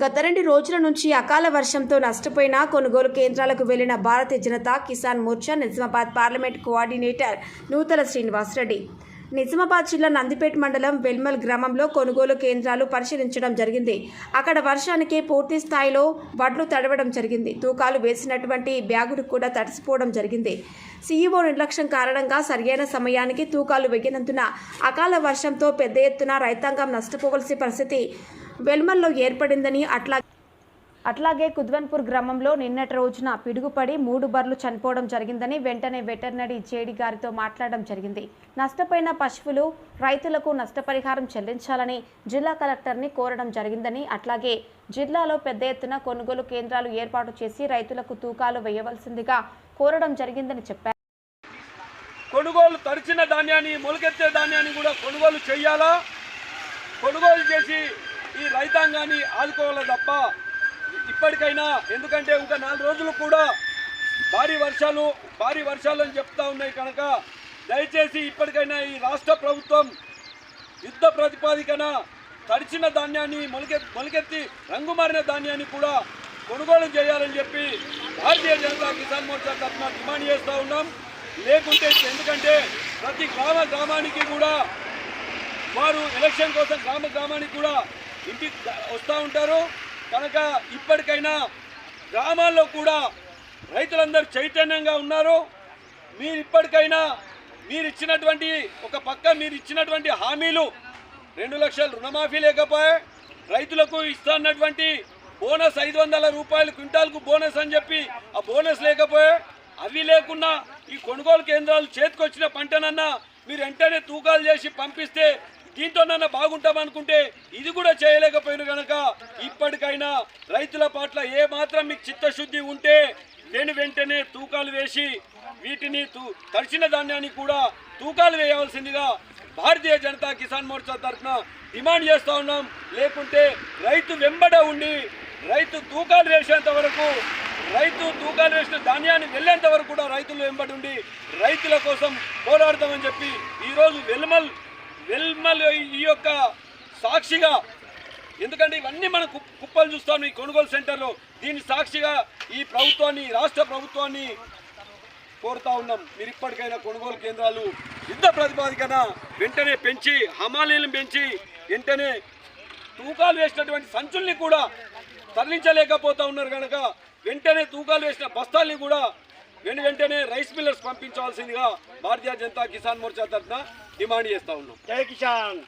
గత 2 రోజుల నుంచి అకాల వర్షంతో నష్టపోయిన కొనుగోలు కేంద్రాలకు వెళ్లిన భారతీయ జనతా కిసాన్ మోర్చా నిజామాబాద్ పార్లమెంట్ కోఆర్డినేటర్ నూతల శ్రీనివాసరెడ్డి నిజామాబాద్ జిల్లా నందిపేట మండలం వెల్మల్ గ్రామంలో కొనుగోలు కేంద్రాలు పరిశీలించడం జరిగింది. అక్కడ వర్షానికి పూర్తి స్థాయిలో వడ్లు తడవడం జరిగింది. తూకాలు వేసినటువంటి బ్యాగులు కూడా తడిసిపోవడం జరిగింది. సీఈఓ నిర్లక్ష్యం కారణంగా సరియైన సమయానికి తూకాలు వేయనందున అకాల వర్షంతో పెద్ద ఎత్తున రైతాంగం నష్టపోవలసిన పరిస్థితి వెల్మల్లో ఏర్పడిందని అట్లాగే కుద్వన్పూర్ గ్రామంలో నిన్నటి రోజున పిడుగుపడి 3 బర్రెలు చనిపోవడం జరిగిందని వెంటనే వెటర్నరీ జేడీ గారితో మాట్లాడడం జరిగింది. నష్టపోయిన పశువులు రైతులకు నష్టపరిహారం చెల్లించాలని జిల్లా కలెక్టర్ని కోరడం జరిగిందని అట్లాగే జిల్లాలో పెద్ద ఎత్తున కొనుగోలు కేంద్రాలు ఏర్పాటు చేసి రైతులకు తూకాలు వేయవలసిందిగా కోరడం జరిగిందని చెప్పారు. కొనుగోలు తడిచిన ధాన్యాన్ని మొలకెత్తే ధాన్యాన్ని కూడా కొనుగోలు చేయాలా, కొనుగోలు చేసి ఈ రైతాంగాన్ని ఆదుకోవాలా తప్ప ఇప్పటికైనా, ఎందుకంటే ఇంకా 4 రోజులు కూడా భారీ వర్షాలు అని చెప్తా ఉన్నాయి కనుక దయచేసి ఇప్పటికైనా ఈ రాష్ట్ర ప్రభుత్వం యుద్ధ ప్రాతిపదికన తడిచిన ధాన్యాన్ని మొలకెత్తి రంగుమారిన ధాన్యాన్ని కూడా కొనుగోలు చేయాలని చెప్పి భారతీయ జనతా కిసాన్ మోర్చా తరఫున డిమాండ్ చేస్తూ ఉన్నాం. లేకుంటే ఎందుకంటే ప్రతి గ్రామానికి కూడా వారు ఎలక్షన్ కోసం గ్రామానికి కూడా ఇంటికి వస్తూ ఉంటారు కనుక ఇప్పటికైనా గ్రామాల్లో కూడా రైతులందరూ చైతన్యంగా ఉన్నారు. మీరు ఇప్పటికైనా మీరు ఇచ్చినటువంటి హామీలు 2 లక్షల రుణమాఫీ లేకపోయే, రైతులకు ఇస్తున్నటువంటి బోనస్ 500 రూపాయలు క్వింటాల్కు బోనస్ అని చెప్పి ఆ బోనస్ లేకపోయే, అవి లేకున్నా ఈ కొనుగోలు కేంద్రాలు చేతికొచ్చిన పంటనన్నా మీరు వెంటనే తూకాలు చేసి పంపిస్తే దీంతోనన్నా బాగుంటామనుకుంటే ఇది కూడా చేయలేకపోయిన కనుక ఇప్పటికైనా రైతుల పట్ల ఏమాత్రం మీకు చిత్తశుద్ధి ఉంటే వెంటనే తూకాలు వేసి వీటిని తడిచిన ధాన్యాన్ని కూడా తూకాలు వేయవలసిందిగా భారతీయ జనతా కిసాన్ మోర్చా తరఫున డిమాండ్ చేస్తూ ఉన్నాం. లేకుంటే రైతు వెంబడ ఉండి రైతు తూకాలు వేసేంత వేసిన ధాన్యాన్ని వెళ్ళేంత వరకు కూడా రైతులు వెంబడి ఉండి రైతుల కోసం పోరాడతామని చెప్పి ఈరోజు వెల్మల్ ఈ యొక్క సాక్షిగా, ఎందుకంటే ఇవన్నీ మనం కుప్పలు చూస్తాం ఈ కొనుగోలు సెంటర్లో, దీని సాక్షిగా ఈ ప్రభుత్వాన్ని, రాష్ట్ర ప్రభుత్వాన్ని కోరుతా ఉన్నాం. మీరు ఇప్పటికైనా కొనుగోలు కేంద్రాలు యుద్ధ ప్రాతిపదికన వెంటనే పెంచి, హమాలీలను పెంచి వెంటనే తూకాలు వేసినటువంటి సంచుల్ని కూడా తరలించలేకపోతా ఉన్నారు కనుక వెంటనే తూకాలు వేసిన బస్తాల్ని కూడా వెంటనే రైస్ మిల్లర్స్ పంపించవలసిందిగా భారతీయ జనతా కిసాన్ మోర్చా తరఫున డిమాండ్ చేస్తా ఉన్నాం. జై కిసాన్.